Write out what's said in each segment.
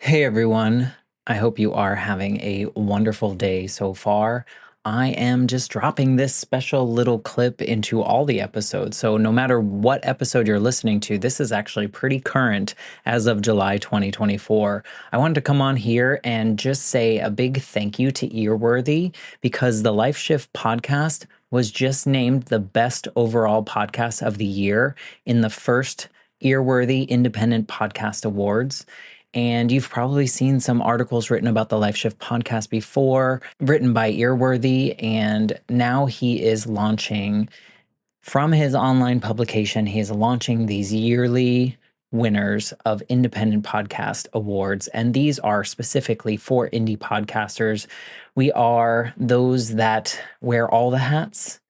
Hey everyone, I hope you are having a wonderful day so far. I am just dropping this special little clip into all the episodes. So, no matter what episode you're listening to, this is actually pretty current as of July 2024. I wanted to come on here and just say a big thank you to Earworthy because the Life Shift podcast was just named the best overall podcast of the year in the first Earworthy Independent Podcast Awards. And you've probably seen some articles written about the Life Shift podcast before, written by Earworthy. And now he is launching from his online publication, he is launching these yearly winners of independent podcast awards. And these are specifically for indie podcasters. We are those that wear all the hats.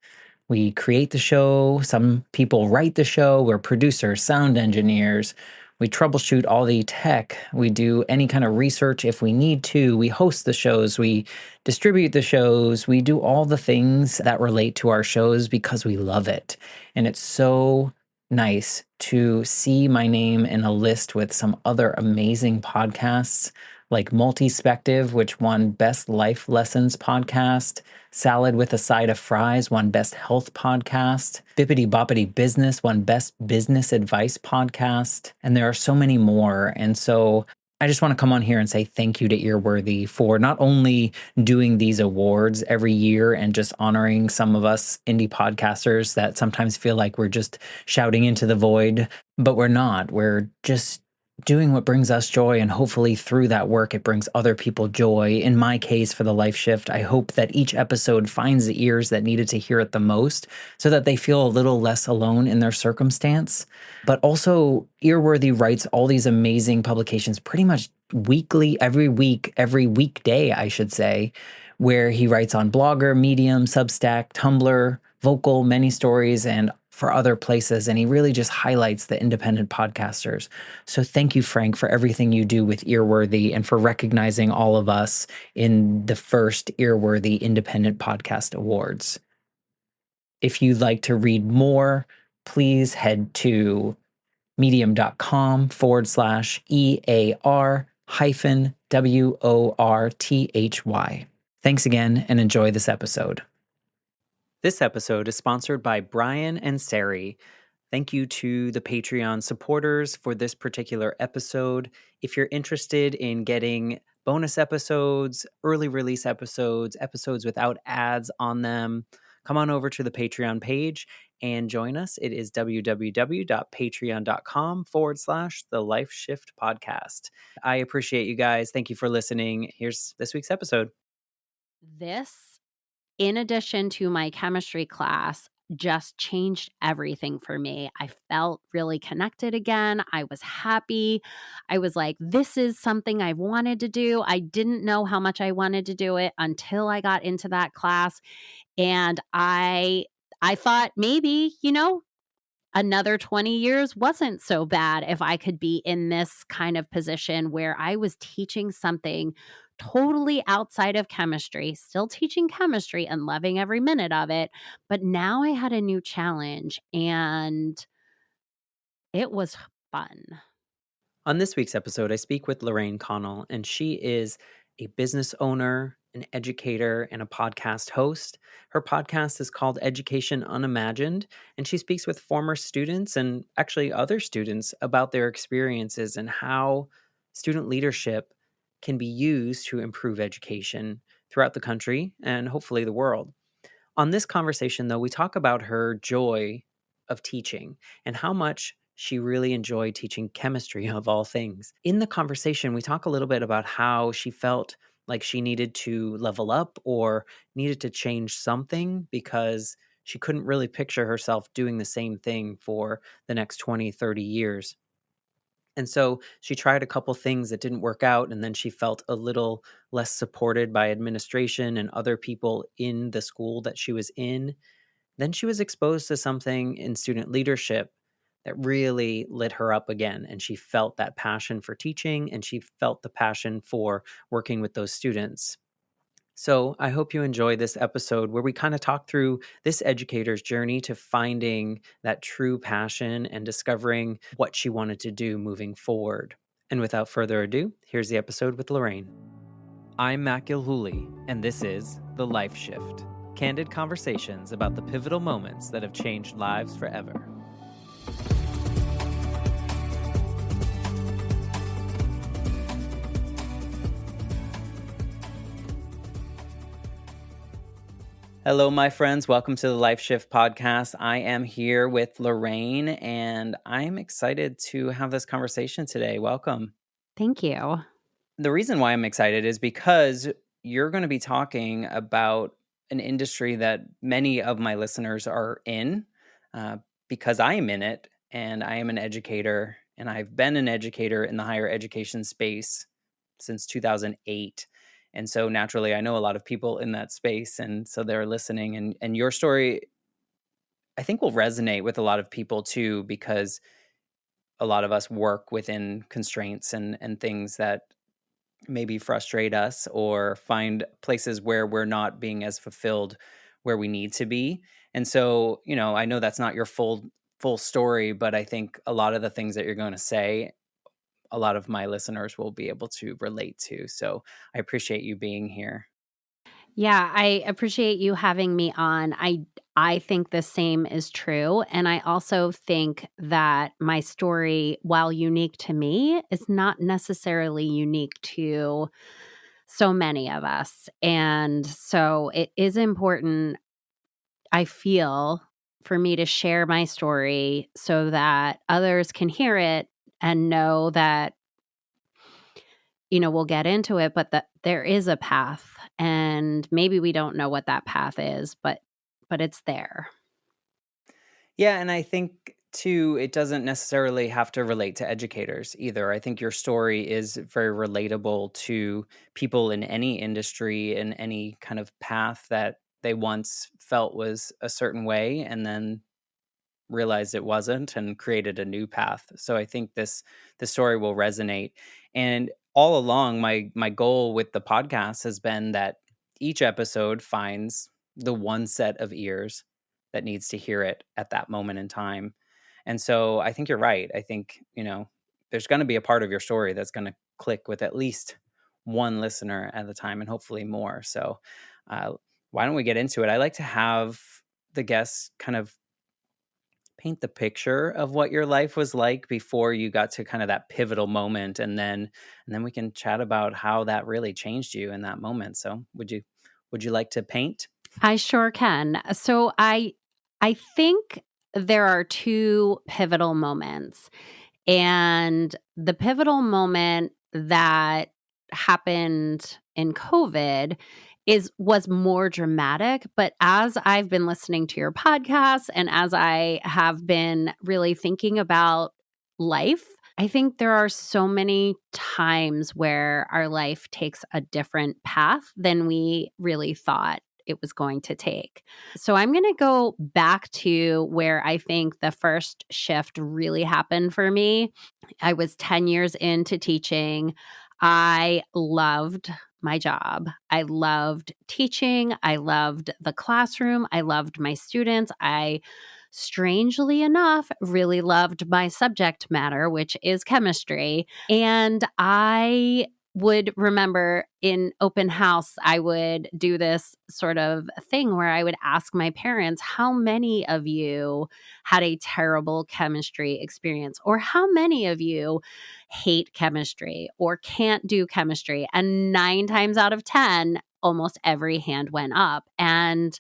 We create the show. Some people write the show. We're producers, sound engineers. We troubleshoot all the tech. We do any kind of research if we need to. We host the shows. We distribute the shows. We do all the things that relate to our shows because we love it. And it's so nice to see my name in a list with some other amazing podcasts like Multispective, which won Best Life Lessons Podcast. Salad with a Side of Fries won Best Health Podcast. Bippity Boppity Business won Best Business Advice Podcast. And there are so many more. And so I just want to come on here and say thank you to Earworthy for not only doing these awards every year and just honoring some of us indie podcasters that sometimes feel like we're just shouting into the void, but we're not. We're just doing what brings us joy, and hopefully through that work it brings other people joy. In my case, for the Life Shift, I hope that each episode finds the ears that needed to hear it the most so that they feel a little less alone in their circumstance. But also, Earworthy writes all these amazing publications pretty much weekly, every week, every weekday, I should say, where he writes on Blogger, Medium, Substack, Tumblr, Vocal, Many Stories, and for other places. And he really just highlights the independent podcasters. So thank you, Frank, for everything you do with Earworthy and for recognizing all of us in the first Earworthy Independent Podcast Awards. If you'd like to read more, please head to medium.com/EAR hyphen WORTHY. Thanks again and enjoy this episode. This episode is sponsored by Brian and Sari. Thank you to the Patreon supporters for this particular episode. If you're interested in getting bonus episodes, early release episodes, episodes without ads on them, come on over to the Patreon page and join us. It is www.patreon.com/The Life Shift Podcast. I appreciate you guys. Thank you for listening. Here's this week's episode. This, in addition to my chemistry class, just changed everything for me. I felt really connected again. I was happy. I was like, this is something I wanted to do. I didn't know how much I wanted to do it until I got into that class. And I thought maybe, another 20 years wasn't so bad if I could be in this kind of position where I was teaching something totally outside of chemistry, still teaching chemistry and loving every minute of it. But now I had a new challenge and it was fun. On this week's episode, I speak with Lorraine Connell, and she is a business owner, an educator, and a podcast host. Her podcast is called Education Unimagined, and she speaks with former students and actually other students about their experiences and how student leadership can be used to improve education throughout the country and hopefully the world. On this conversation, though, we talk about her joy of teaching and how much she really enjoyed teaching chemistry of all things. In the conversation, we talk a little bit about how she felt like she needed to level up or needed to change something because she couldn't really picture herself doing the same thing for the next 20, 30 years. And so she tried a couple things that didn't work out, and then she felt a little less supported by administration and other people in the school that she was in. Then she was exposed to something in student leadership that really lit her up again. And she felt that passion for teaching, and she felt the passion for working with those students. So I hope you enjoy this episode where we kind of talk through this educator's journey to finding that true passion and discovering what she wanted to do moving forward. And without further ado, here's the episode with Lorraine. I'm Matt Gilhooly, and this is The Life Shift, candid conversations about the pivotal moments that have changed lives forever. Hello, my friends. Welcome to the Life Shift podcast. I am here with Lorraine, and I'm excited to have this conversation today. Welcome. Thank you. The reason why I'm excited is because you're going to be talking about an industry that many of my listeners are in, uh, because I am in it and I am an educator, and I've been an educator in the higher education space since 2008. And so naturally, I know a lot of people in that space. And so they're listening. And your story, I think, will resonate with a lot of people too, because a lot of us work within constraints and things that maybe frustrate us or find places where we're not being as fulfilled where we need to be. And so, I know that's not your full story, but I think a lot of the things that you're going to say, a lot of my listeners will be able to relate to. So, I appreciate you being here. Yeah, I appreciate you having me on. I think the same is true, and I also think that my story, while unique to me, is not necessarily unique to so many of us. And so it is important, I feel, for me to share my story so that others can hear it and know that we'll get into it, but that there is a path, and maybe we don't know what that path is, but it's there. Yeah, and I think too, it doesn't necessarily have to relate to educators either. I think your story is very relatable to people in any industry, in any kind of path that they once felt was a certain way and then realized it wasn't and created a new path. So I think this story will resonate. And all along, my goal with the podcast has been that each episode finds the one set of ears that needs to hear it at that moment in time. And so I think you're right. I think, there's going to be a part of your story that's going to click with at least one listener at a time and hopefully more. So uh, why don't we get into it? I like to have the guests kind of paint the picture of what your life was like before you got to kind of that pivotal moment, and then we can chat about how that really changed you in that moment. So would you like to paint? I sure can. So I think there are two pivotal moments. And the pivotal moment that happened in COVID was more dramatic, but as I've been listening to your podcast and as I have been really thinking about life, I think there are so many times where our life takes a different path than we really thought it was going to take. So I'm going to go back to where I think the first shift really happened for me. I was 10 years into teaching. I loved my job. I loved teaching. I loved the classroom. I loved my students. I, strangely enough, really loved my subject matter, which is chemistry. And I would remember in open house, I would do this sort of thing where I would ask my parents, how many of you had a terrible chemistry experience? Or how many of you hate chemistry or can't do chemistry? And 9 times out of 10, almost every hand went up. And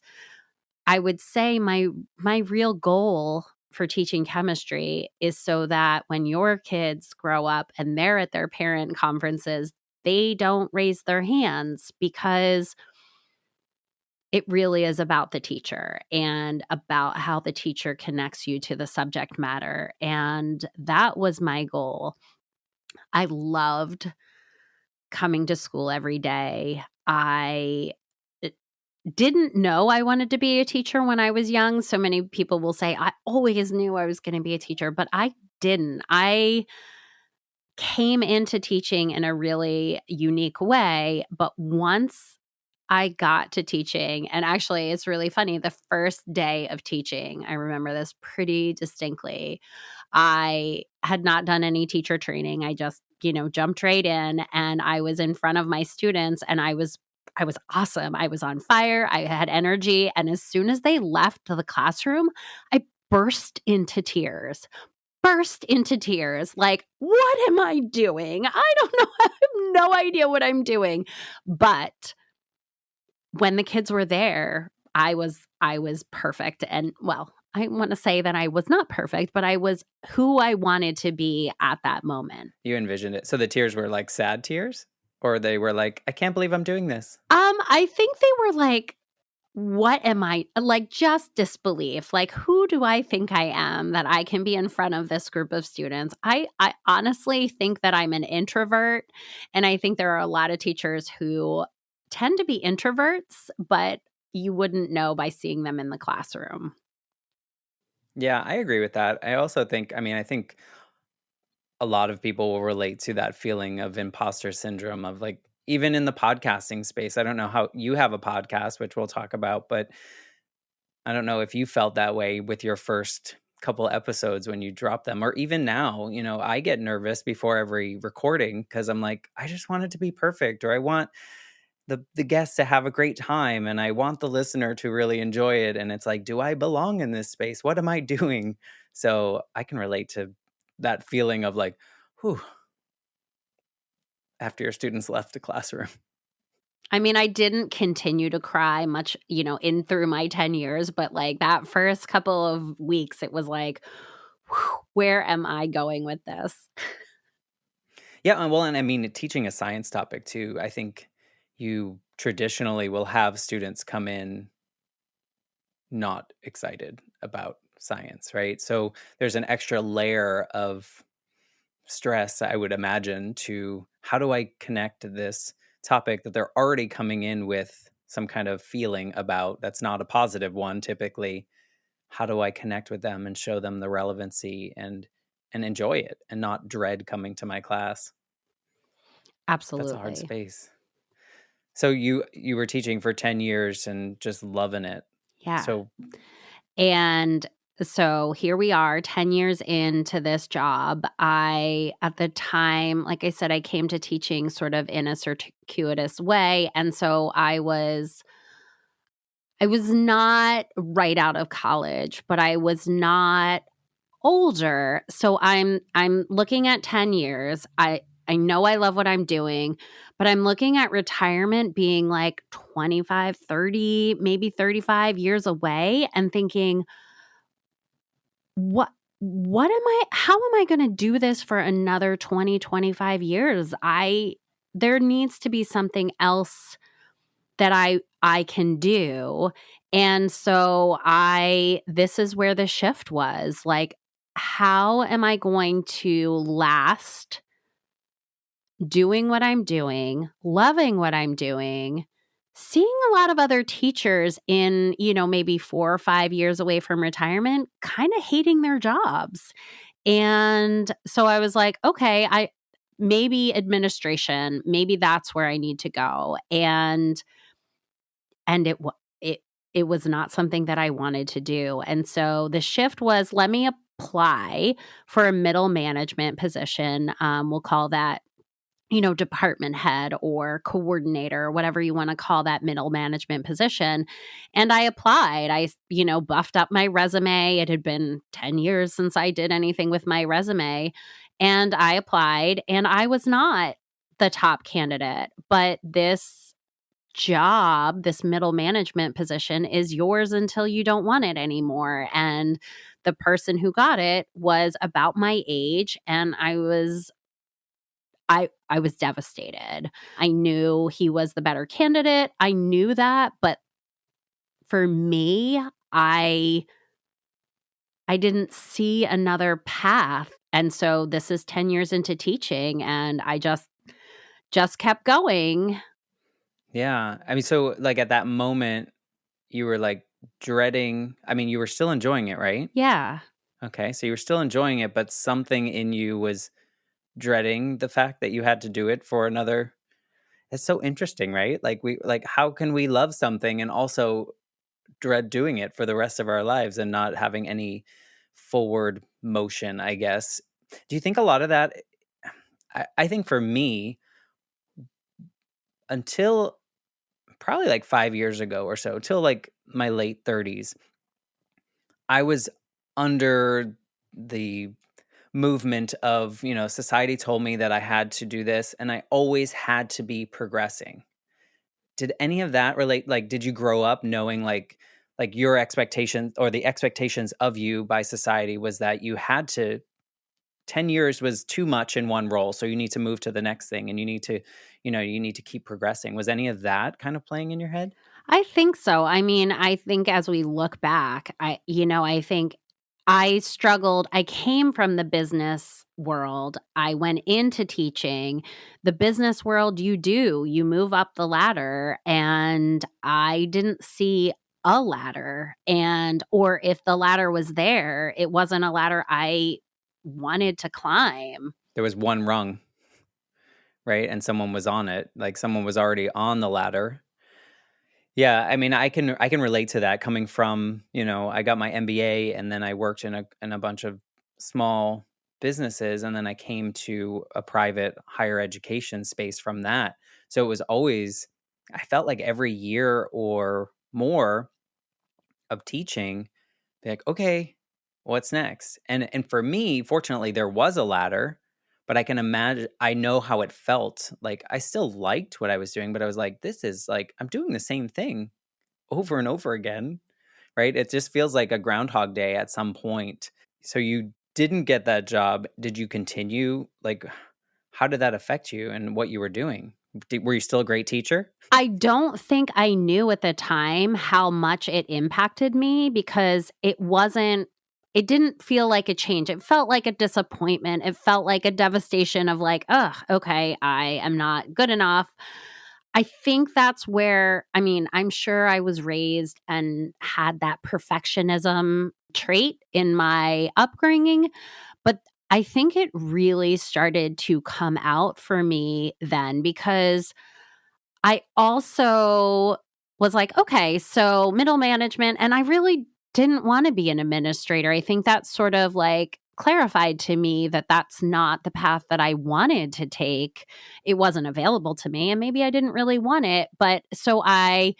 I would say my real goal for teaching chemistry is so that when your kids grow up and they're at their parent conferences, they don't raise their hands, because it really is about the teacher and about how the teacher connects you to the subject matter. And that was my goal. I loved coming to school every day. I didn't know I wanted to be a teacher when I was young. So many people will say, I always knew I was going to be a teacher, but I didn't. I came into teaching in a really unique way. But once I got to teaching, and actually, it's really funny. The first day of teaching, I remember this pretty distinctly. I had not done any teacher training. I just jumped right in, and I was in front of my students, and I was awesome. I was on fire. I had energy. And as soon as they left the classroom, I burst into tears. Burst into tears. Like, what am I doing? I don't know. I have no idea what I'm doing. But when the kids were there, I was perfect. And well, I want to say that I was not perfect, but I was who I wanted to be at that moment. You envisioned it. So the tears were like sad tears? Or they were like, I can't believe I'm doing this? I think they were like, what am I like, just disbelief. Like, who do I think I am that I can be in front of this group of students? I honestly think that I'm an introvert, and I think there are a lot of teachers who tend to be introverts, but you wouldn't know by seeing them in the classroom. Yeah, I agree with that. I also think, I think a lot of people will relate to that feeling of imposter syndrome of like, even in the podcasting space. I don't know how you have a podcast, which we'll talk about, but I don't know if you felt that way with your first couple episodes when you drop them, or even now, I get nervous before every recording because I'm like, I just want it to be perfect, or I want the guests to have a great time, and I want the listener to really enjoy it. And it's like, do I belong in this space? What am I doing? So I can relate to that feeling of like, whew, after your students left the classroom. I mean, I didn't continue to cry much, in through my 10 years, but like that first couple of weeks, it was like, whew, where am I going with this? Yeah, well, and I mean, teaching a science topic too, I think you traditionally will have students come in not excited about science, right? So there's an extra layer of stress, I would imagine, to how do I connect this topic that they're already coming in with some kind of feeling about that's not a positive one typically. How do I connect with them and show them the relevancy and enjoy it and not dread coming to my class? That's a hard Absolutely. space. So you were teaching for 10 years and just loving it. Yeah. So And so here we are 10 years into this job. At the time, like I said, I came to teaching sort of in a circuitous way. And so I was not right out of college, but I was not older. So I'm looking at 10 years. I know I love what I'm doing, but I'm looking at retirement being like 25, 30, maybe 35 years away, and thinking, what am I how am I going to do this for another 20, 25 years? There needs to be something else that I can do. And so I this is where the shift was. Like, how am I going to last doing what I'm doing, loving what I'm doing, seeing a lot of other teachers in, maybe 4 or 5 years away from retirement kind of hating their jobs. And so I was like, okay, I maybe administration, maybe that's where I need to go. And it was not something that I wanted to do. And so the shift was, let me apply for a middle management position. We'll call that, department head or coordinator, or whatever you want to call that middle management position. And I applied. Buffed up my resume. It had been 10 years since I did anything with my resume. And I applied, and I was not the top candidate, but this middle management position is yours until you don't want it anymore. And the person who got it was about my age, and I was devastated. I knew he was the better candidate. I knew that, but for me, I didn't see another path. And so this is 10 years into teaching, and I just kept going. yeah, so like at that moment, you were like dreading. You were still enjoying it, right? Yeah. Okay, so you were still enjoying it, but something in you was dreading the fact that you had to do it for another. It's so interesting, right? Like how can we love something and also dread doing it for the rest of our lives and not having any forward motion, I guess. Do you think a lot of that I think for me, until probably like 5 years ago or so, till like my late 30s, I was under the movement of, society told me that I had to do this and I always had to be progressing. Did any of that relate? Like, did you grow up knowing like your expectations or the expectations of you by society was that you had to 10 years was too much in one role, so you need to move to the next thing and you need to keep progressing. Was any of that kind of playing in your head? I think so. I mean, I think as we look back, I think I struggled. I came from the business world. I went into teaching. The business world, you move up the ladder, and I didn't see a ladder. And, or if the ladder was there, it wasn't a ladder I wanted to climb. There was one rung, right? And someone was on it, like someone was already on the ladder. Yeah, I mean, I can relate to that coming from, I got my MBA and then I worked in a bunch of small businesses and then I came to a private higher education space from that. So it was always I felt like every year or more of teaching, be like, okay, what's next? And for me, fortunately, there was a ladder, but I can imagine I know how it felt. Like I still liked what I was doing, but I was like, this is like I'm doing the same thing over and over again, right? It just feels like a groundhog day at some point. So you didn't get that job. Did you continue? Like, how did that affect you and what you were doing? Were you still a great teacher? I don't think I knew at the time how much it impacted me because it didn't feel like a change. It felt like a disappointment. It felt like a devastation of like, "Ugh, okay, I am not good enough." I think that's where, I mean, I'm sure I was raised and had that perfectionism trait in my upbringing, but I think it really started to come out for me then because I also was like, okay, so middle management, and I really didn't want to be an administrator. I think that sort of like clarified to me that that's not the path that I wanted to take. It wasn't available to me, and maybe I didn't really want it. But so I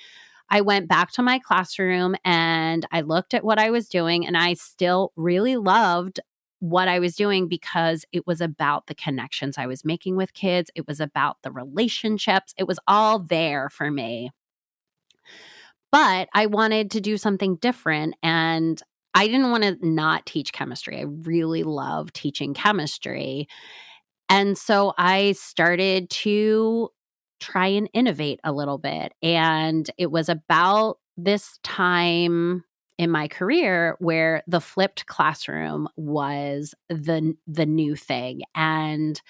went back to my classroom and I looked at what I was doing, and I still really loved what I was doing because it was about the connections I was making with kids. It was about the relationships. It was all there for me. But I wanted to do something different, and I didn't want to not teach chemistry. I really love teaching chemistry. And so I started to try and innovate a little bit. And it was about this time in my career where the flipped classroom was the new thing. And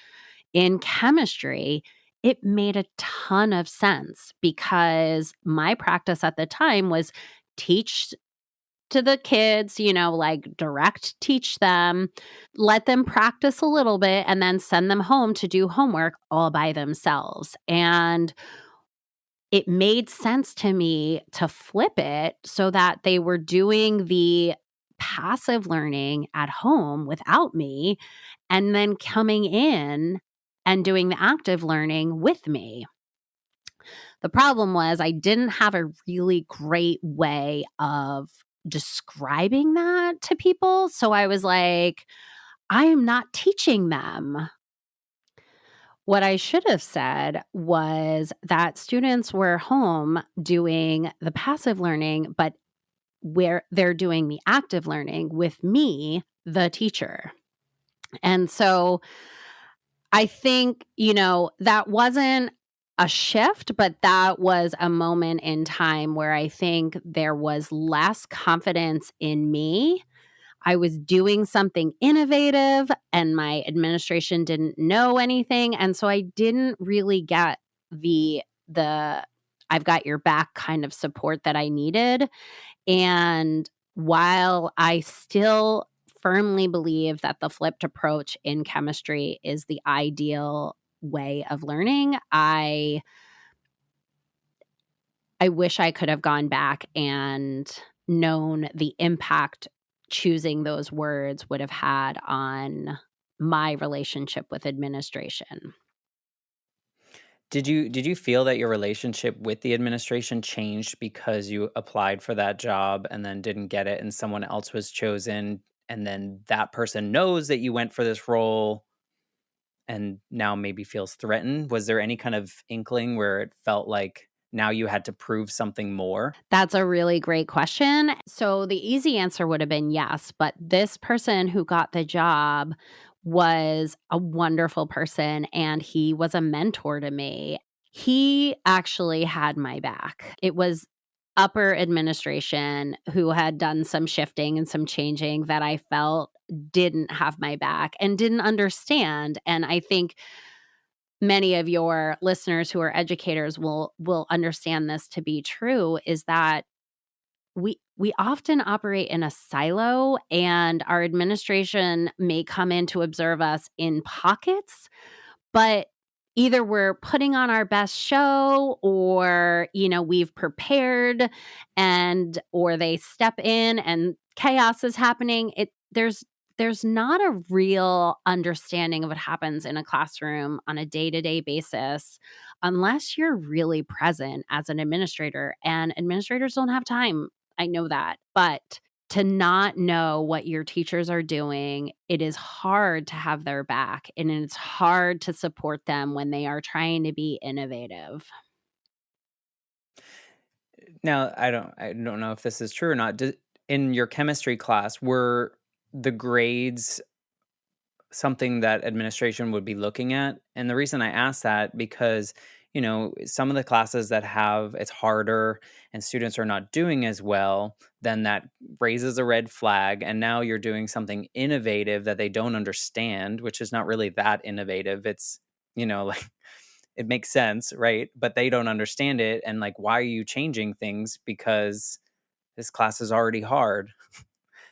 in chemistry, it made a ton of sense because my practice at the time was teach to the kids, like direct teach them, let them practice a little bit, and then send them home to do homework all by themselves. And it made sense to me to flip it so that they were doing the passive learning at home without me and then coming in and doing the active learning with me. The problem was I didn't have a really great way of describing that to people. So I was like, I am not teaching them. What I should have said was that students were home doing the passive learning, but where they're doing the active learning with me, the teacher. And so I think, that wasn't a shift, but that was a moment in time where I think there was less confidence in me. I was doing something innovative and my administration didn't know anything. And so I didn't really get the I've got your back kind of support that I needed. And while I still firmly believe that the flipped approach in chemistry is the ideal way of learning, I wish I could have gone back and known the impact choosing those words would have had on my relationship with administration. Did you feel that your relationship with the administration changed because you applied for that job and then didn't get it and someone else was chosen and then that person knows that you went for this role and now maybe feels threatened? Was there any kind of inkling where it felt like now you had to prove something more? That's a really great question. So the easy answer would have been yes, but this person who got the job was a wonderful person and he was a mentor to me. He actually had my back. It was upper administration who had done some shifting and some changing that I felt didn't have my back and didn't understand. And I think many of your listeners who are educators will understand this to be true, is that we often operate in a silo, and our administration may come in to observe us in pockets, but either we're putting on our best show, or we've prepared, and or they step in and chaos is happening. There's not a real understanding of what happens in a classroom on a day-to-day basis unless you're really present as an administrator, and administrators don't have time. I know that, but to not know what your teachers are doing, it is hard to have their back, and it's hard to support them when they are trying to be innovative. Now, I don't know if this is true or not. In your chemistry class, were the grades something that administration would be looking at? And the reason I ask that because, some of the classes that have it's harder and students are not doing as well, then that raises a red flag. And now you're doing something innovative that they don't understand, which is not really that innovative. It's, like it makes sense, right? But they don't understand it. And like, why are you changing things? Because this class is already hard.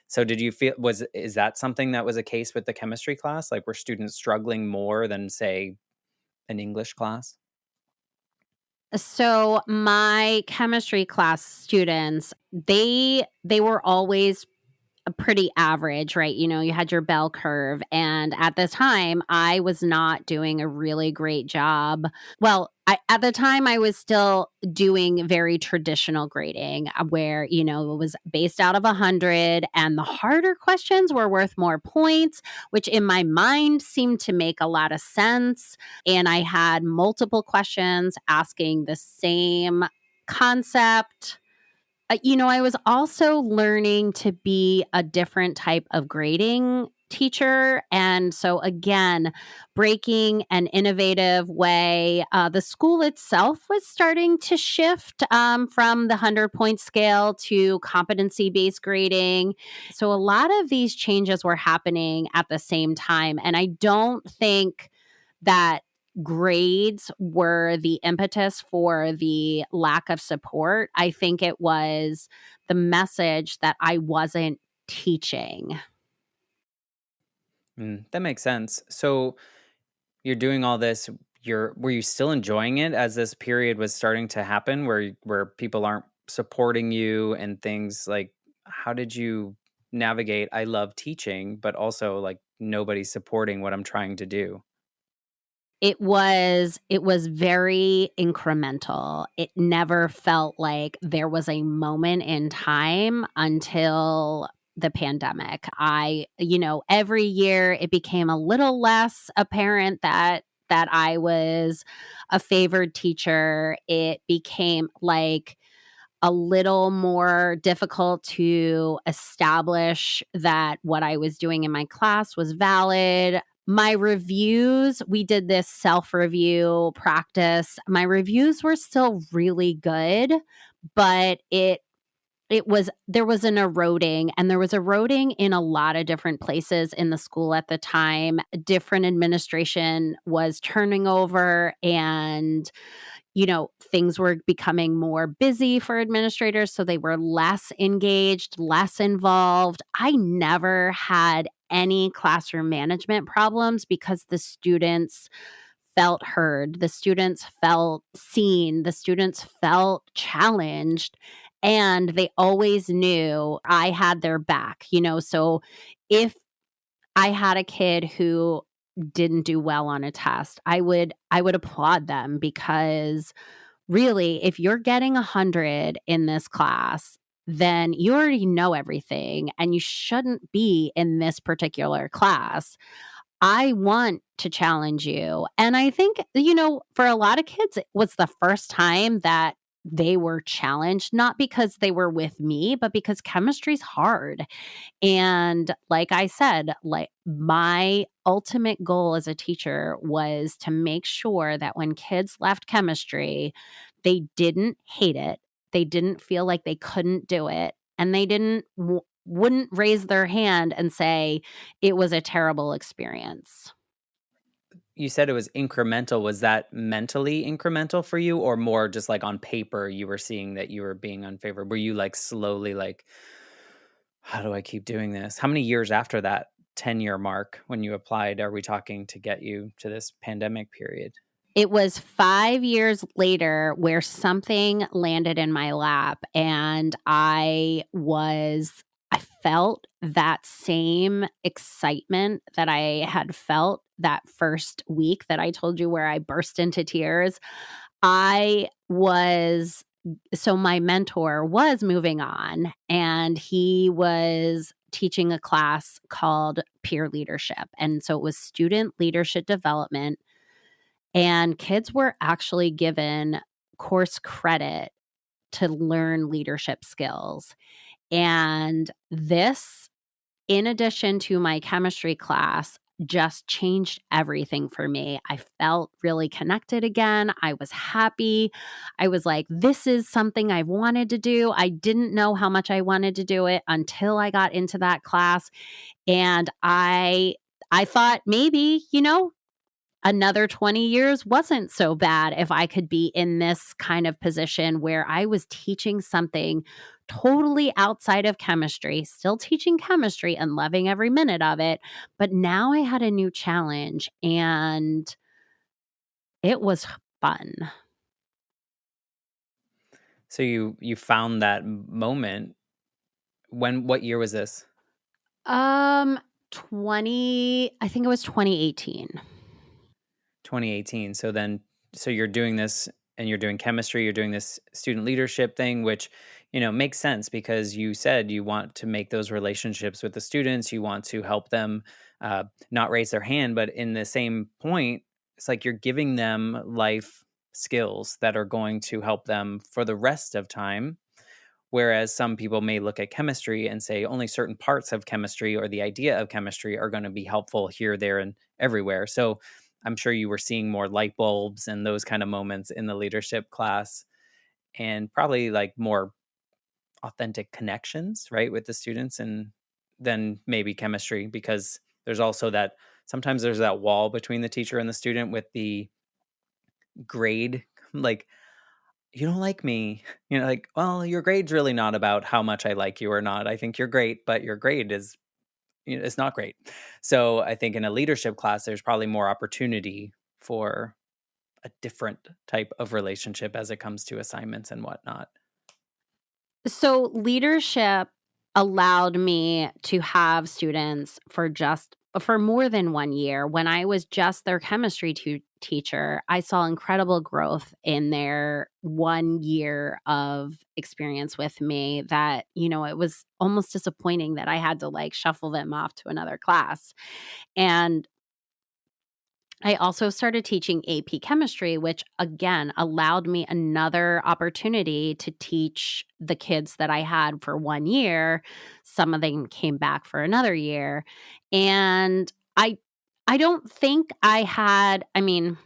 So did you feel is that something that was a case with the chemistry class? Like were students struggling more than say an English class? So my chemistry class students, they were always a pretty average, right? You had your bell curve. And at the time, I was not doing a really great job. Well, at the time, I was still doing very traditional grading where, it was based out of 100, and the harder questions were worth more points, which in my mind seemed to make a lot of sense. And I had multiple questions asking the same concept. I was also learning to be a different type of grading teacher. And so, again, breaking an innovative way. The school itself was starting to shift from the 100-point scale to competency based grading. So, a lot of these changes were happening at the same time. And I don't think that grades were the impetus for the lack of support. I think it was the message that I wasn't teaching. That makes sense. So you're doing all this. Were you still enjoying it as this period was starting to happen, where people aren't supporting you and things like? How did you navigate? I love teaching, but also like nobody's supporting what I'm trying to do. It was very incremental. It never felt like there was a moment in time until the pandemic. Every year it became a little less apparent that I was a favored teacher. It became like a little more difficult to establish that what I was doing in my class was valid. My reviews, we did this self review practice. My reviews were still really good, but there was an eroding, and there was eroding in a lot of different places in the school at the time. Different administration was turning over, and things were becoming more busy for administrators, so they were less engaged, less involved. I never had any classroom management problems because the students felt heard, the students felt seen, the students felt challenged, and they always knew I had their back. So if I had a kid who didn't do well on a test, I would applaud them because really, if you're getting 100 in this class, then you already know everything and you shouldn't be in this particular class. I want to challenge you. And I think, for a lot of kids, it was the first time that they were challenged, not because they were with me, but because chemistry's hard. And like I said, like my ultimate goal as a teacher was to make sure that when kids left chemistry, they didn't hate it. They didn't feel like they couldn't do it. And they wouldn't raise their hand and say it was a terrible experience. You said it was incremental. Was that mentally incremental for you, or more just like on paper you were seeing that you were being unfavorable? Were you like slowly like, how do I keep doing this? How many years after that 10-year mark when you applied are we talking to get you to this pandemic period? It was 5 years later where something landed in my lap, and I felt that same excitement that I had felt that first week that I told you where I burst into tears. I was So my mentor was moving on, and he was teaching a class called peer leadership, and so it was student leadership development, and kids were actually given course credit to learn leadership skills. And this, in addition to my chemistry class, just changed everything for me. I felt really connected again. I was happy. I was like, this is something I wanted to do. I didn't know how much I wanted to do it until I got into that class. And I thought maybe, another 20 years wasn't so bad if I could be in this kind of position where I was teaching something totally outside of chemistry, still teaching chemistry and loving every minute of it. But now I had a new challenge and it was fun. So you found that moment. What year was this? Um, I think it was 2018. 2018. So you're doing this and you're doing chemistry, you're doing this student leadership thing, which, makes sense because you said you want to make those relationships with the students, you want to help them not raise their hand, but in the same point, it's like you're giving them life skills that are going to help them for the rest of time. Whereas some people may look at chemistry and say only certain parts of chemistry or the idea of chemistry are going to be helpful here, there, and everywhere. So I'm sure you were seeing more light bulbs and those kind of moments in the leadership class and probably like more authentic connections, right, with the students and then maybe chemistry because there's also that sometimes there's that wall between the teacher and the student with the grade like you don't like me. Like, well, your grade's really not about how much I like you or not. I think you're great, but your grade is, it's not great. So I think in a leadership class, there's probably more opportunity for a different type of relationship as it comes to assignments and whatnot. So leadership allowed me to have students for more than 1 year. When I was just their chemistry teacher, I saw incredible growth in their 1 year of experience with me that, it was almost disappointing that I had to like shuffle them off to another class. And I also started teaching AP chemistry, which again allowed me another opportunity to teach the kids that I had for 1 year. Some of them came back for another year. And I don't think I mean,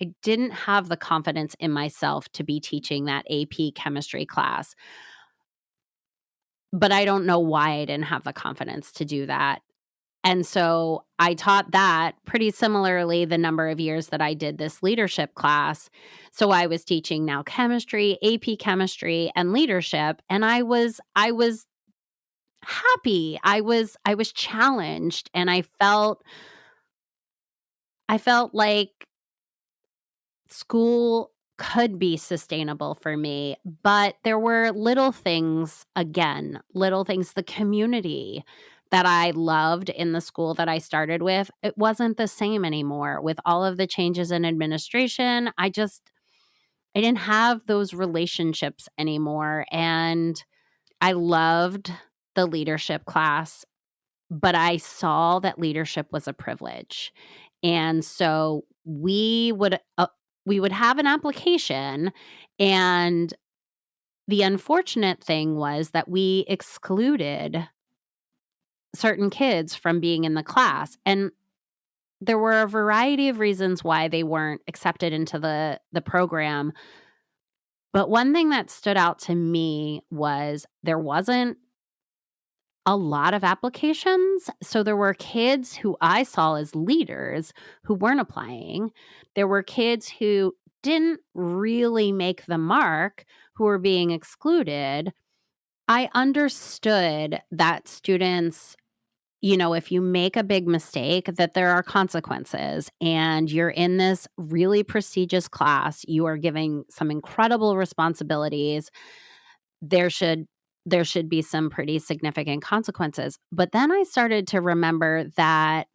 I didn't have the confidence in myself to be teaching that AP chemistry class, but I don't know why I didn't have the confidence to do that. And so I taught that pretty similarly the number of years that I did this leadership class. So I was teaching now chemistry, AP chemistry, and leadership, and I was happy. I was challenged, and I felt like school could be sustainable for me, but there were little things, again, little things, the community, that I loved in the school that I started with, it wasn't the same anymore. With all of the changes in administration, I didn't have those relationships anymore. And I loved the leadership class, but I saw that leadership was a privilege. And so we would have an application, and the unfortunate thing was that we excluded certain kids from being in the class. And there were a variety of reasons why they weren't accepted into the program. But one thing that stood out to me was there wasn't a lot of applications. So there were kids who I saw as leaders who weren't applying. There were kids who didn't really make the mark who were being excluded. I understood that students, if you make a big mistake, that there are consequences, and you're in this really prestigious class. You are giving some incredible responsibilities. There should be some pretty significant consequences. But then I started to remember that,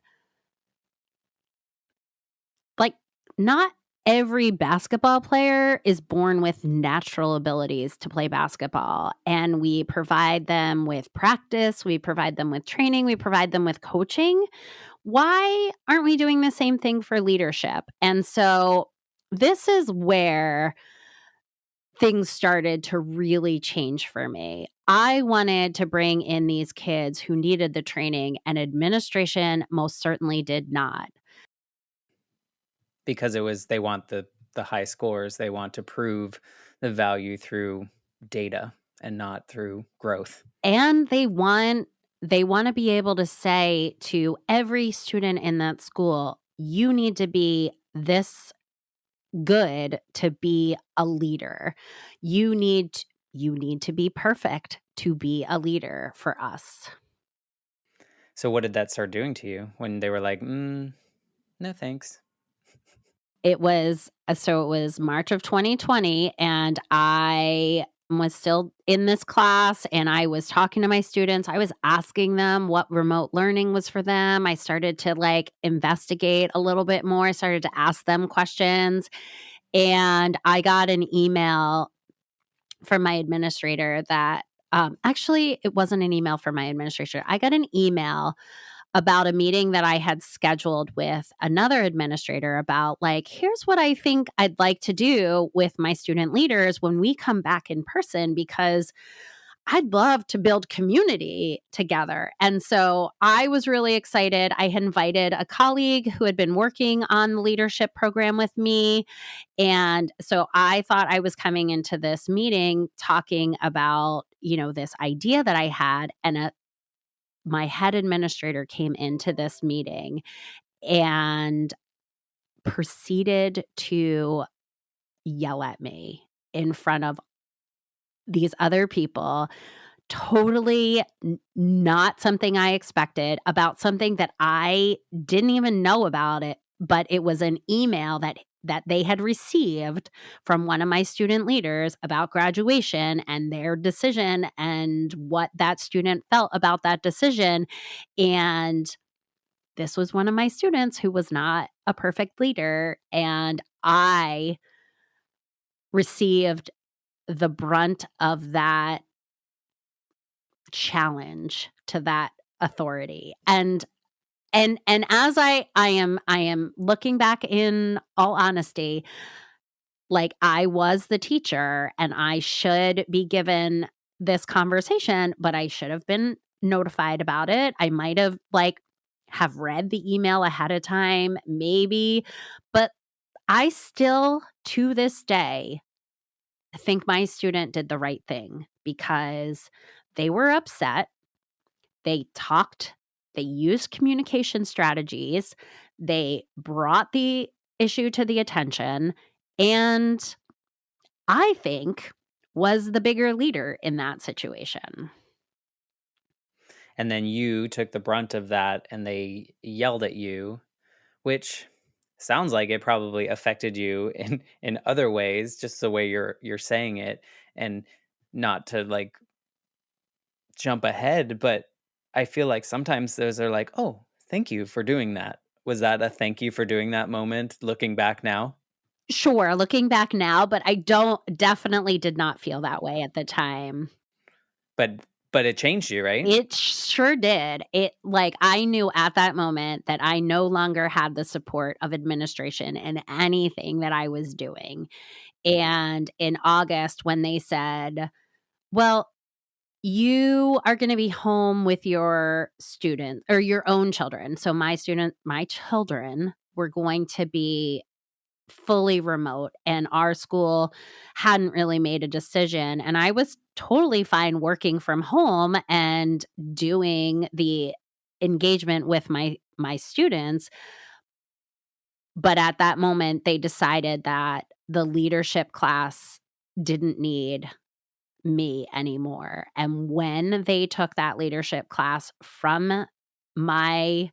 like, not every basketball player is born with natural abilities to play basketball. And we provide them with practice, we provide them with training, we provide them with coaching. Why aren't we doing the same thing for leadership? And so this is where things started to really change for me. I wanted to bring in these kids who needed the training, and administration most certainly did not. Because they want the high scores. They want to prove the value through data and not through growth. And they want to be able to say to every student in that school, you need to be this good to be a leader. You need to be perfect to be a leader for us. So what did that start doing to you when they were like, no thanks? It was March of 2020, and I was still in this class, and I was talking to my students. I was asking them what remote learning was for them. I started to investigate a little bit more. I started to ask them questions, and I got an email from my administrator that actually, it wasn't an email from my administrator. I got an email about a meeting that I had scheduled with another administrator about, here's what I think I'd like to do with my student leaders when we come back in person, because I'd love to build community together. And so I was really excited. I had invited a colleague who had been working on the leadership program with me. And so I thought I was coming into this meeting talking about, this idea that I had. And my head administrator came into this meeting and proceeded to yell at me in front of these other people. Totally not something I expected, about something that I didn't even know about it, but it was an email that they had received from one of my student leaders about graduation and their decision and what that student felt about that decision. And this was one of my students who was not a perfect leader, and I received the brunt of that challenge to that authority. And as I am looking back, in all honesty, I was the teacher and I should be given this conversation, but I should have been notified about it. I might have have read the email ahead of time, maybe, but I still, to this day, think my student did the right thing, because they were upset. They talked, they used communication strategies, they brought the issue to the attention, and I think was the bigger leader in that situation. And then you took the brunt of that and they yelled at you, which sounds like it probably affected you in other ways, just the way you're saying it. And not to jump ahead, but I feel like sometimes those are like, "Oh, thank you for doing that." Was that a thank you for doing that moment looking back now? Sure, looking back now, but I don't definitely did not feel that way at the time. But but it changed you, right? It sure did. It like, I knew at that moment that I no longer had the support of administration in anything that I was doing. And in August, when they said, "Well, you are gonna be home with your student or your own children." So my children were going to be fully remote, and our school hadn't really made a decision, and I was totally fine working from home and doing the engagement with my students, but at that moment, they decided that the leadership class didn't need me anymore, and when they took that leadership class from my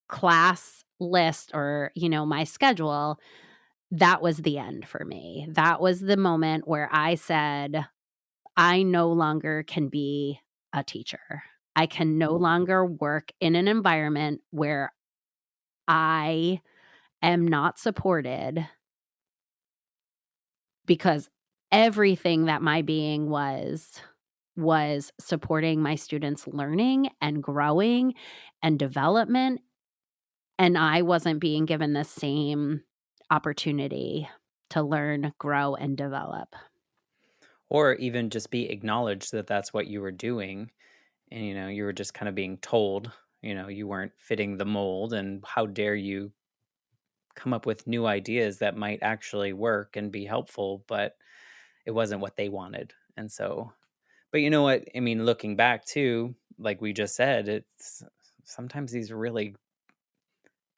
class list or, my schedule, that was the end for me. That was the moment where I said, "I no longer can be a teacher. I can no longer work in an environment where I am not supported because everything that my being was supporting my students' learning and growing and development, and I wasn't being given the same opportunity to learn, grow, and develop." Or even just be acknowledged that that's what you were doing, and, you were just kinda being told, you weren't fitting the mold, and how dare you come up with new ideas that might actually work and be helpful, but it wasn't what they wanted, and so but you know what? I mean, looking back too, like we just said, it's sometimes these really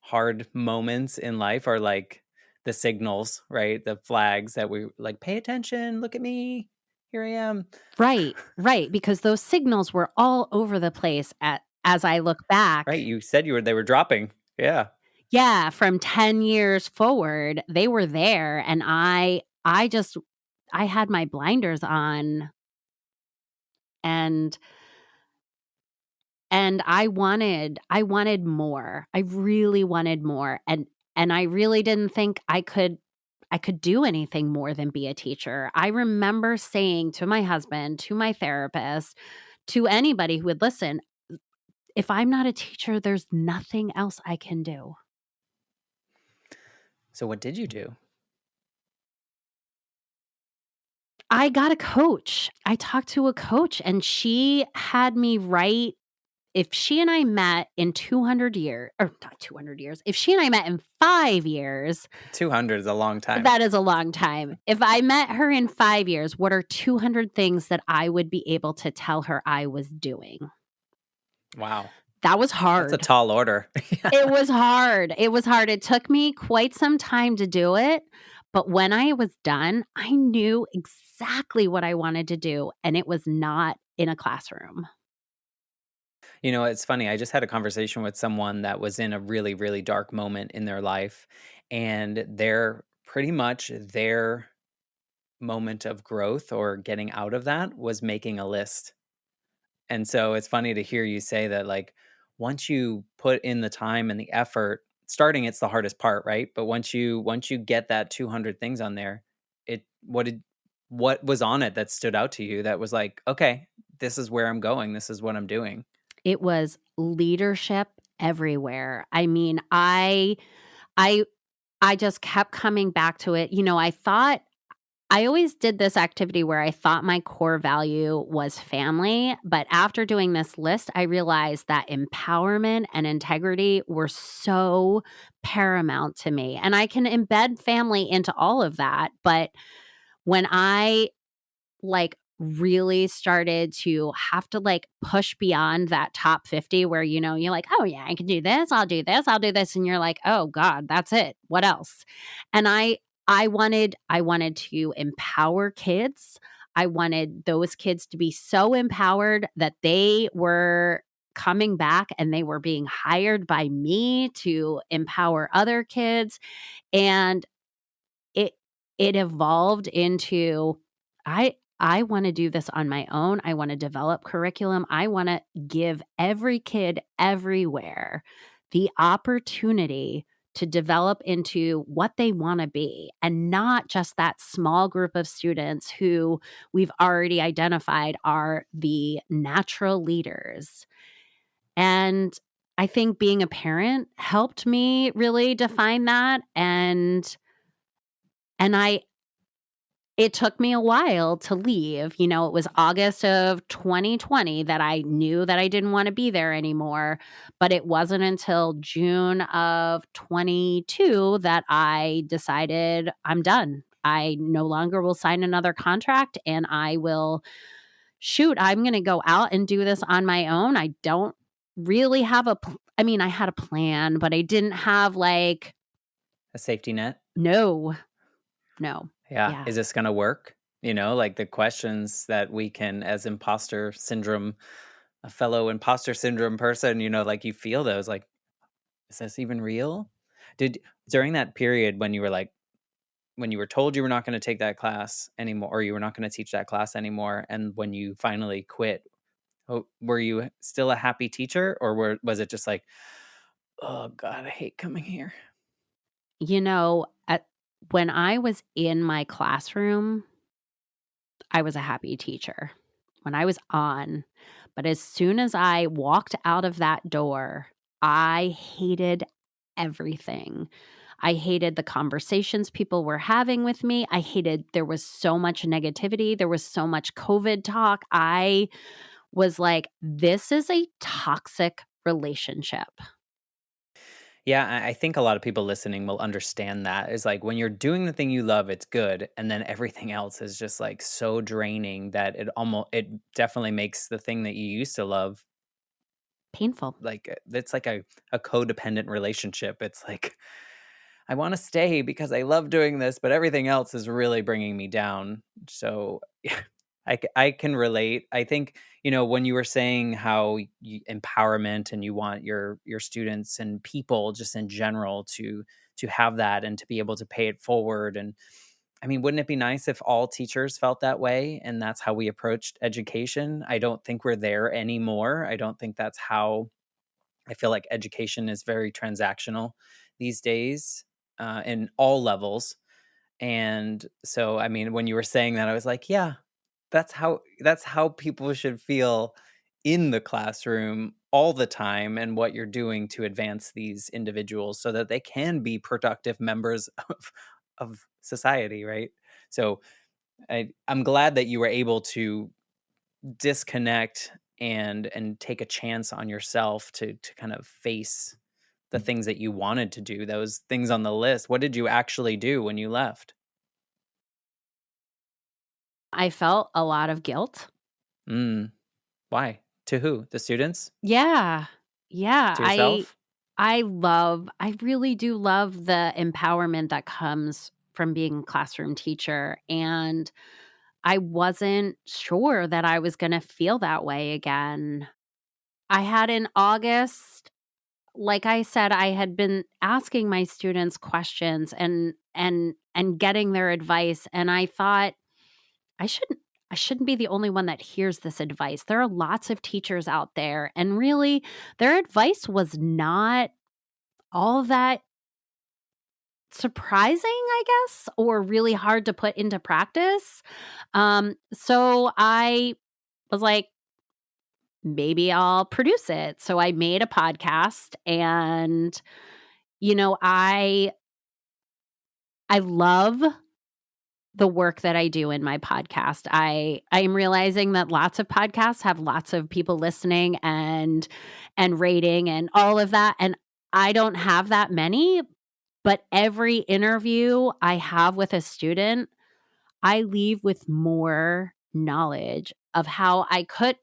hard moments in life are like the signals, right? The flags that we like, pay attention, look at me, here I am. Right, right, because those signals were all over the place as I look Right? back. You said they were dropping. Yeah. Yeah, from 10 years forward, they were there, and I had my blinders on, and I wanted more. I really wanted more, and I really didn't think I could do anything more than be a teacher. I remember saying to my husband, to my therapist, to anybody who would listen, "If I'm not a teacher, there's nothing else I can do." So what did you do? I got a coach. I talked to a coach, and she had me write if she and I met in 200 years, or not 200 years, if she and I met in 5 years, 200 is a long time. that is a long time. If I met her in 5 years, what are 200 things that I would be able to tell her I was doing? Wow. That was That's a hard. tall order. Yeah. It was hard. It was hard. It took me quite some time to do it, but when I was done, I knew exactly what I wanted to do, and it was not in a classroom. It's funny. I just had a conversation with someone that was in a really, really dark moment in their life, and pretty much their moment of growth or getting out of that was making a list. And so it's funny to hear you say that, like, once you put in the time and the effort, starting it's the hardest part, right? But once you get that 200 things on there, it what was on it that stood out to you that was like, okay, this is where I'm going. This is what I'm doing. It was leadership everywhere. I mean, I I just kept coming back to it. I always did this activity where I thought my core value was family, but after doing this list, I realized that empowerment and integrity were so paramount to me. And I can embed family into all of that, but when I really started to have to push beyond that top 50 where you're like, "Oh yeah, I can do this. I'll do this. I'll do this." And you're like, "Oh god, that's it. What else?" And I wanted to empower kids. I wanted those kids to be so empowered that they were coming back and they were being hired by me to empower other kids, and it it evolved into I I want to do this on my own. I want to develop curriculum. I want to give every kid everywhere the opportunity to develop into what they want to be, and not just that small group of students who we've already identified are the natural leaders. And I think being a parent helped me really define that, and I it took me a while to leave. It was August of 2020 that I knew that I didn't wanna be there anymore, but it wasn't until June of 22 that I decided I'm done. I no longer will sign another contract, and I will I'm gonna go out and do this on my own. I don't really have I mean, I had a plan, but I didn't have, like. A safety net? No, no. Yeah. Yeah. Is this going to work? Like the questions that we can, as imposter syndrome, a fellow imposter syndrome person, like you feel those, like, is this even real? Did During that period when you were like, when you were told you were not going to take that class anymore, or you were not going to teach that class anymore, and when you finally quit, were you still a happy teacher, or was it just like, oh God, I hate coming here? At when I was in my classroom, I was a happy teacher when I was on, but as soon as I walked out of that door, I hated everything. I hated the conversations people were having with me. I hated there was so much negativity, there was so much COVID talk. I was like, "This is a toxic relationship." Yeah, I think a lot of people listening will understand that. Is like when you're doing the thing you love, it's good, and then everything else is just like so draining that it definitely makes the thing that you used to love Painful. like it's like a codependent relationship. It's like I want to stay because I love doing this, but everything else is really bringing me down. So yeah, I can relate. I think, when you were saying how empowerment and you want your students and people just in general to have that and to be able to pay it forward. And I mean, wouldn't it be nice if all teachers felt that way and that's how we approached education? I don't think we're there anymore. I don't think that's how. I feel like education is very transactional these days, in all levels. And so, I mean, when you were saying that, I was like, yeah, that's how people should feel in the classroom all the time, and what you're doing to advance these individuals so that they can be productive members of society, right? So I'm glad that you were able to disconnect and take a chance on yourself to kind of face the things that you wanted to do, those things on the list. What did you actually do when you left? I felt a lot of guilt. Mm, why? To who? The students? Yeah. Yeah, To yourself? I really do love the empowerment that comes from being a classroom teacher, and I wasn't sure that I was gonna feel that way again. I had in August, like I said, I had been asking my students questions and getting their advice, and I thought, I shouldn't I shouldn't be the only one that hears this advice. There are lots of teachers out there, and really their advice was not all that surprising, I guess, or really hard to put into practice. So I was like, maybe I'll produce it. So I made a podcast, and I love the work that I do in my podcast. I am realizing that lots of podcasts have lots of people listening and rating and all of that, and I don't have that many, but every interview I have with a student, I leave with more knowledge of how I could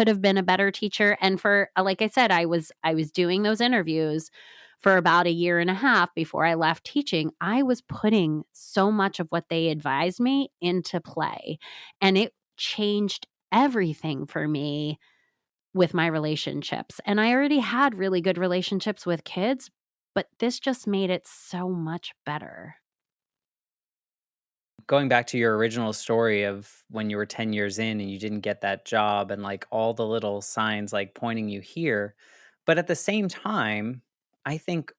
have been a better teacher, and for like I said, I was doing those interviews for about a year and a half before I left teaching. I was putting so much of what they advised me into play, and it changed everything for me with my relationships. And I already had really good relationships with kids, but this just made it so much better. Going back to your original story of when you were 10 years in and you didn't get that job and like all the little signs like pointing you here. But at the same time, I think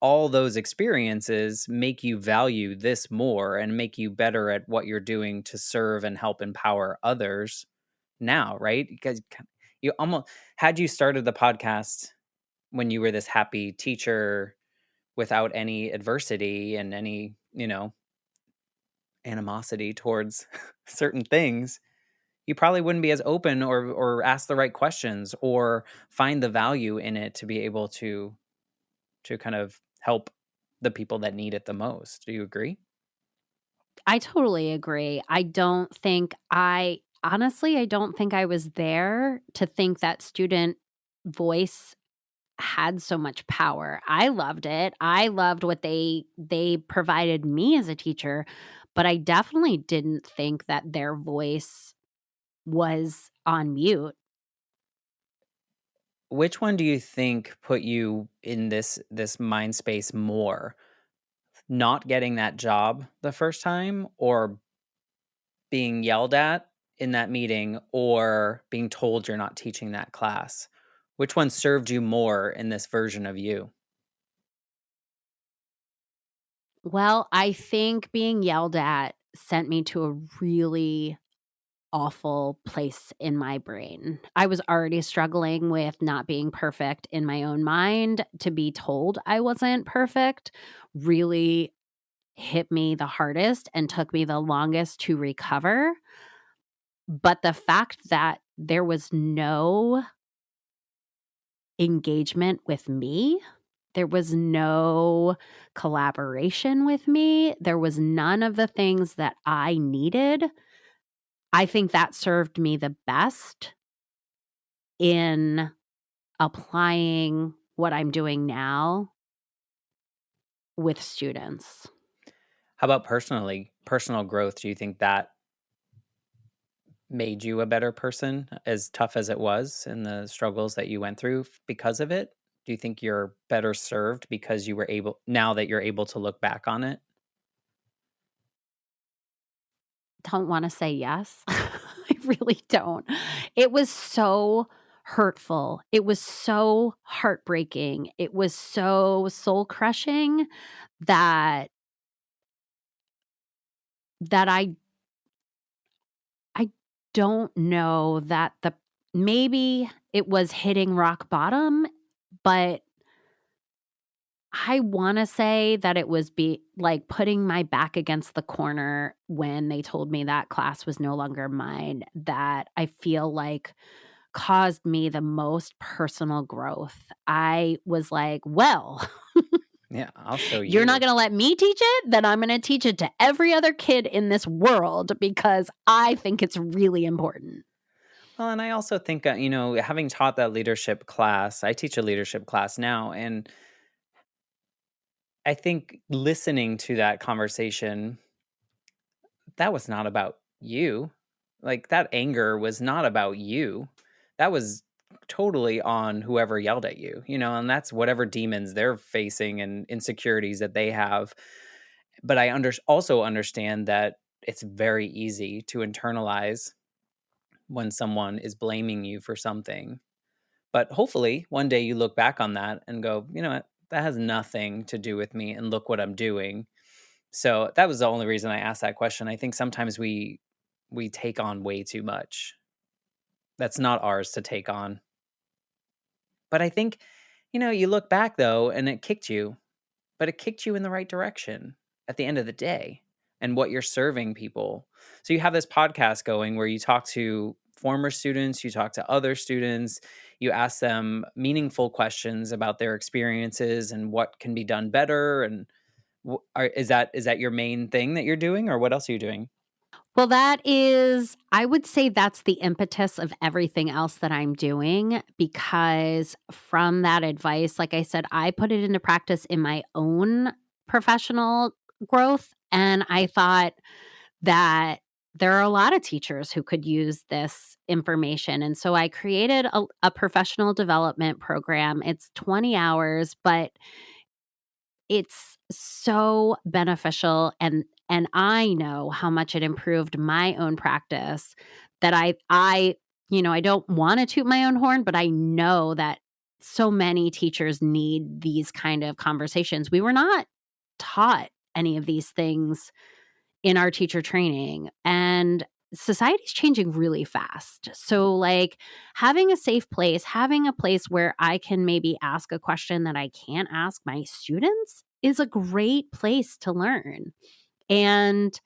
all those experiences make you value this more and make you better at what you're doing to serve and help empower others now, right? Because you almost had you started the podcast when you were this happy teacher without any adversity and any, animosity towards certain things, you probably wouldn't be as open or ask the right questions or find the value in it to be able to kind of help the people that need it the most. Do you agree? I totally agree. I don't think I was there to think that student voice had so much power. I loved it. I loved what they provided me as a teacher, but I definitely didn't think that their voice was on mute. Which one do you think put you in this mind space more? Not getting that job the first time or being yelled at in that meeting or being told you're not teaching that class? Which one served you more in this version of you? Well, I think being yelled at sent me to a really awful place in my brain. I was already struggling with not being perfect in my own mind. To be told I wasn't perfect really hit me the hardest and took me the longest to recover. But the fact that there was no engagement with me, there was no collaboration with me, there was none of the things that I needed. I think that served me the best in applying what I'm doing now with students. How about personal growth? Do you think that made you a better person, as tough as it was and the struggles that you went through because of it? Do you think you're better served because you were able now that you're able to look back on it? Don't wanna say yes. I really don't. It was so hurtful. It was so heartbreaking. It was so soul crushing that that I don't know that the maybe it was hitting rock bottom, but I wanna say that it was like, putting my back against the corner when they told me that class was no longer mine, that I feel like caused me the most personal growth. I was like, "Well, Yeah, I'll show you're not you. gonna let me teach it? Then I'm gonna teach it to every other kid in this world because I think it's really important." Well, and I also think, having taught that leadership class, I teach a leadership class now, and I think listening to that conversation, that was not about you. Like, that anger was not about you. That was totally on whoever yelled at you, and that's whatever demons they're facing and insecurities that they have. But I also understand that it's very easy to internalize when someone is blaming you for something. But hopefully, one day you look back on that and go, you know what? That has nothing to do with me, and look what I'm doing. So that was the only reason I asked that question. I think sometimes we take on way too much. That's not ours to take on. But I think, you look back though and it kicked you, but it kicked you in the right direction at the end of the day and what you're serving people. So you have this podcast going where you talk to former students, you talk to other students, you ask them meaningful questions about their experiences and what can be done better. And is that your main thing that you're doing, or what else are you doing? Well, I would say that's the impetus of everything else that I'm doing because from that advice, like I said, I put it into practice in my own professional growth. And I thought that there are a lot of teachers who could use this information. And so I created a professional development program. It's 20 hours, but it's so beneficial and I know how much it improved my own practice that I don't wanna toot my own horn, but I know that so many teachers need these kind of conversations. We were not taught any of these things in our teacher training, and society's changing really fast. So, like, having a safe place, having a place where I can maybe ask a question that I can't ask my students is a great place to learn. And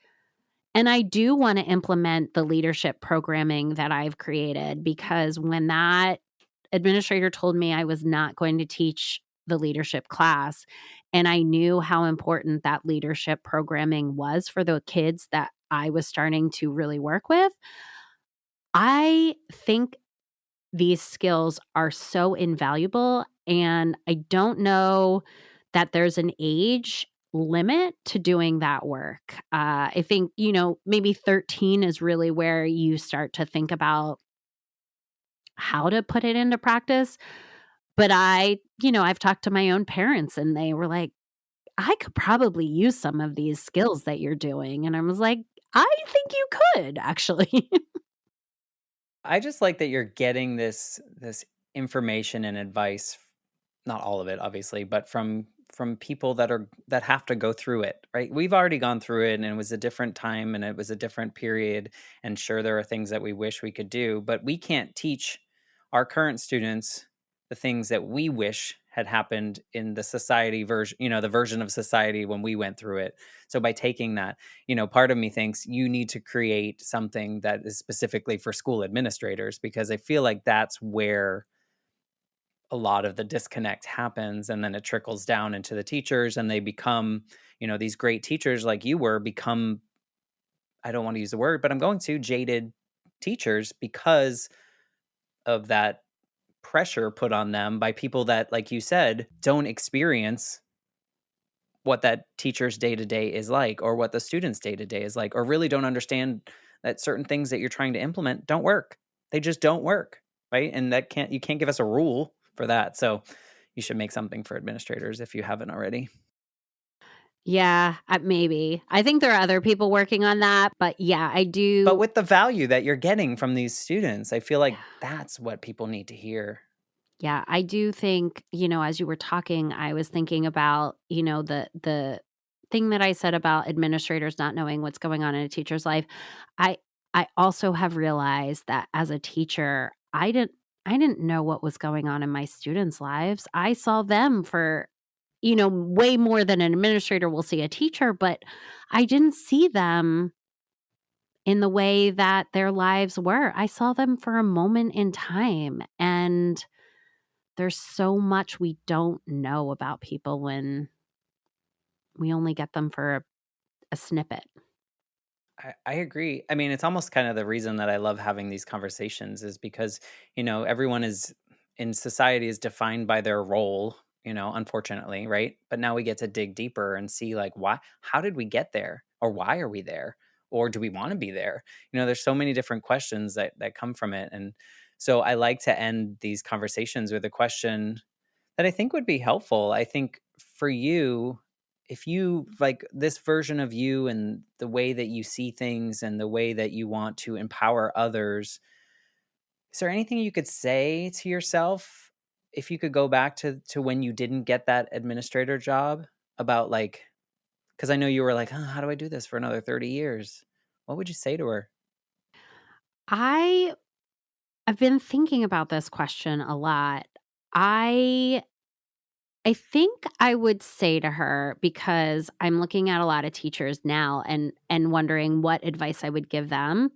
I do wanna implement the leadership programming that I've created, because when that administrator told me I was not going to teach the leadership class, and I knew how important that leadership programming was for the kids that I was starting to really work with, I think these skills are so invaluable, and I don't know that there's an age limit to doing that work. I think, maybe 13 is really where you start to think about how to put it into practice. But I've talked to my own parents and they were like, "I could probably use some of these skills that you're doing." And I was like, "I think you could actually." I just like that you're getting this information and advice, not all of it obviously, but from people that have to go through it, right? We've already gone through it and it was a different time and it was a different period, and sure there are things that we wish we could do, but we can't teach our current students the things that we wish had happened in the society version, the version of society when we went through it. So by taking that, part of me thinks you need to create something that is specifically for school administrators, because I feel like that's where a lot of the disconnect happens, and then it trickles down into the teachers and they become, these great teachers like you were become, I don't want to use the word, but I'm going to, jaded teachers because of that pressure put on them by people that, like you said, don't experience what that teacher's day to day is like, or what the student's day to day is like, or really don't understand that certain things that you're trying to implement don't work. They just don't work, right? And you can't give us a rule for that. So you should make something for administrators if you haven't already. Yeah, maybe. I think there are other people working on that, but yeah, I But do. with the value that you're getting from these students, I feel Yeah. like that's what people need to hear. Yeah, I do think, as you were talking, I was thinking about, the thing that I said about administrators not knowing what's going on in a teacher's life. I I also have realized that as a teacher, I didn't know what was going on in my students' lives. I saw them for, way more than an administrator will see a teacher, but I didn't see them in the way that their lives were. I saw them for a moment in time, and there's so much we don't know about people when we only get them for a snippet. I agree. I mean, it's almost kind of the reason that I love having these conversations is because, everyone is in society is defined by their role, unfortunately, right? But now we get to dig deeper and see like how did we get there? Or why are we there? Or do we want to be there? There's so many different questions that come from it. And so I like to end these conversations with a question that I think would be helpful. I think for you, if you like this version of you and the way that you see things and the way that you want to empower others, is there anything you could say to yourself if you could go back to when you didn't get that administrator job, about like, because I know you were like, how do I do this for another 30 years? What would you say to her? I I've been thinking about this question a lot. I I think I would say to her, because I'm looking at a lot of teachers now and wondering what advice I would give them,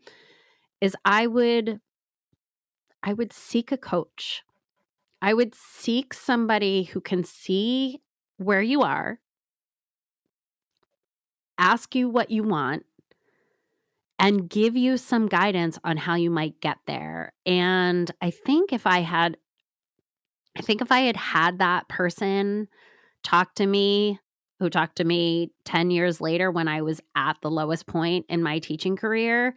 is I would seek a coach. I would seek somebody who can see where you are, ask you what you want, and give you some guidance on how you might get there. And I think if I had had that person talk to me, who talked to me 10 years later when I was at the lowest point in my teaching career,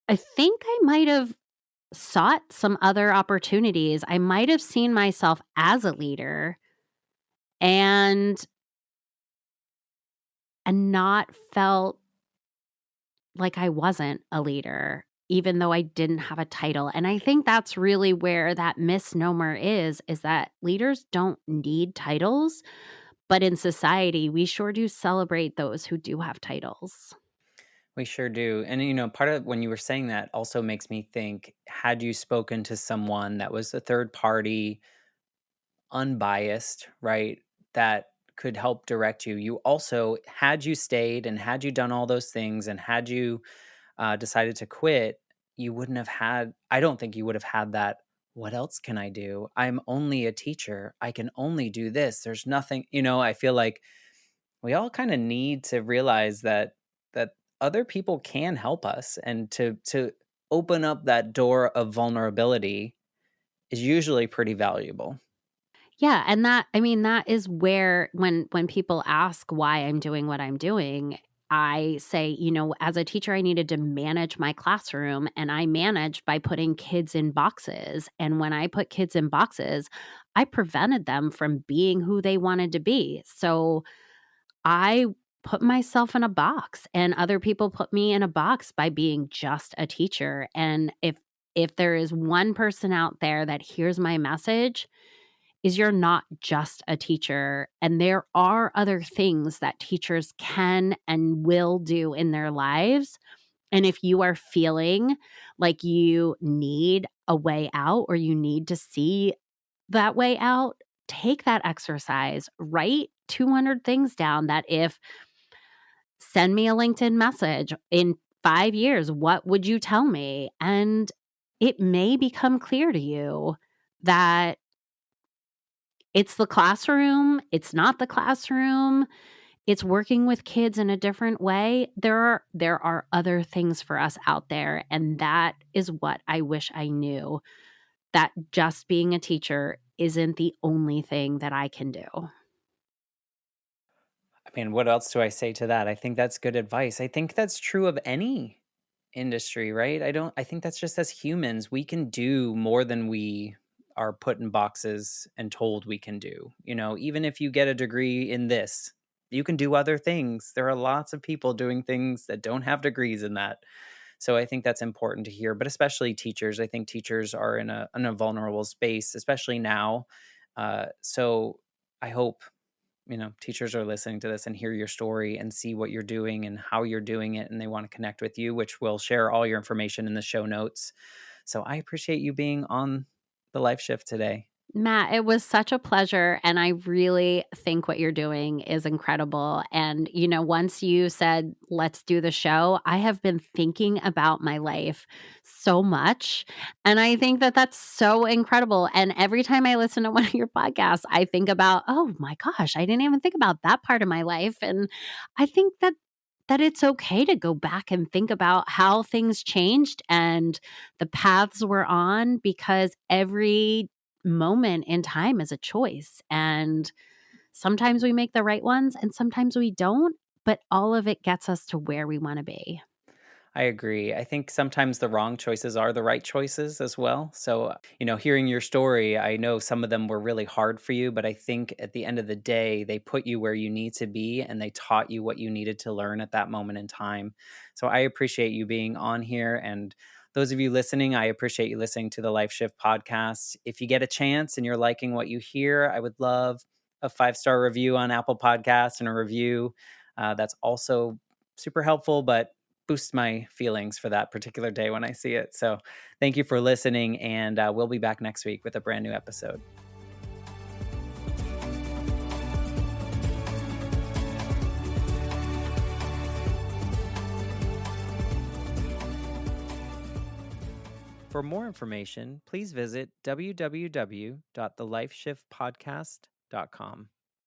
I think I might have sought some other opportunities. I might have seen myself as a leader, and and not felt like I wasn't a leader, even though I didn't have a title. And I think that's really where that misnomer is that leaders don't need titles, but in society, we sure do celebrate those who do have titles. We sure do. And, part of when you were saying that also makes me think, had you spoken to someone that was a third party, unbiased, right, that could help direct you, you also, had you stayed and had you done all those things and had you decided to quit, you wouldn't have had, I don't think you would have had that. What else can I do? I'm only a teacher. I can only do this. There's nothing, I feel like we all kind of need to realize that other people can help us, and to open up that door of vulnerability is usually pretty valuable. Yeah, and that is where when people ask why I'm doing what I'm doing, I say, as a teacher, I needed to manage my classroom, and I managed by putting kids in boxes. And when I put kids in boxes, I prevented them from being who they wanted to be. So I put myself in a box, and other people put me in a box by being just a teacher. And if there is one person out there that hears my message, is you're not just a teacher, and there are other things that teachers can and will do in their lives. And if you are feeling like you need a way out or you need to see that way out, take that exercise, write 200 things down that if send me a LinkedIn message in 5 years, what would you tell me? And it may become clear to you that it's the classroom, it's not the classroom, it's working with kids in a different way. There are other things for us out there, and that is what I wish I knew, that just being a teacher isn't the only thing that I can do. I mean, what else do I say to that? I think that's good advice. I think that's true of any industry, right? I think that's just as humans, we can do more than we are put in boxes and told we can do. Even if you get a degree in this, you can do other things. There are lots of people doing things that don't have degrees in that. So I think that's important to hear, but especially teachers. I think teachers are in a vulnerable space, especially now. So I hope teachers are listening to this and hear your story and see what you're doing and how you're doing it, and they want to connect with you, which we'll share all your information in the show notes. So I appreciate you being on the Life Shift today. Matt, it was such a pleasure. And I really think what you're doing is incredible. And, once you said, let's do the show, I have been thinking about my life so much. And I think that that's so incredible. And every time I listen to one of your podcasts, I think about, oh my gosh, I didn't even think about that part of my life. And I think that it's okay to go back and think about how things changed and the paths we're on, because every moment in time is a choice. And sometimes we make the right ones and sometimes we don't, but all of it gets us to where we want to be. I agree. I think sometimes the wrong choices are the right choices as well. So, hearing your story, I know some of them were really hard for you, but I think at the end of the day, they put you where you need to be and they taught you what you needed to learn at that moment in time. So, I appreciate you being on here. And those of you listening, I appreciate you listening to the Life Shift podcast. If you get a chance and you're liking what you hear, I would love a 5-star review on Apple Podcasts and a review. That's also super helpful, but boosts my feelings for that particular day when I see it. So thank you for listening, and we'll be back next week with a brand new episode. For more information, please visit www.thelifeshiftpodcast.com.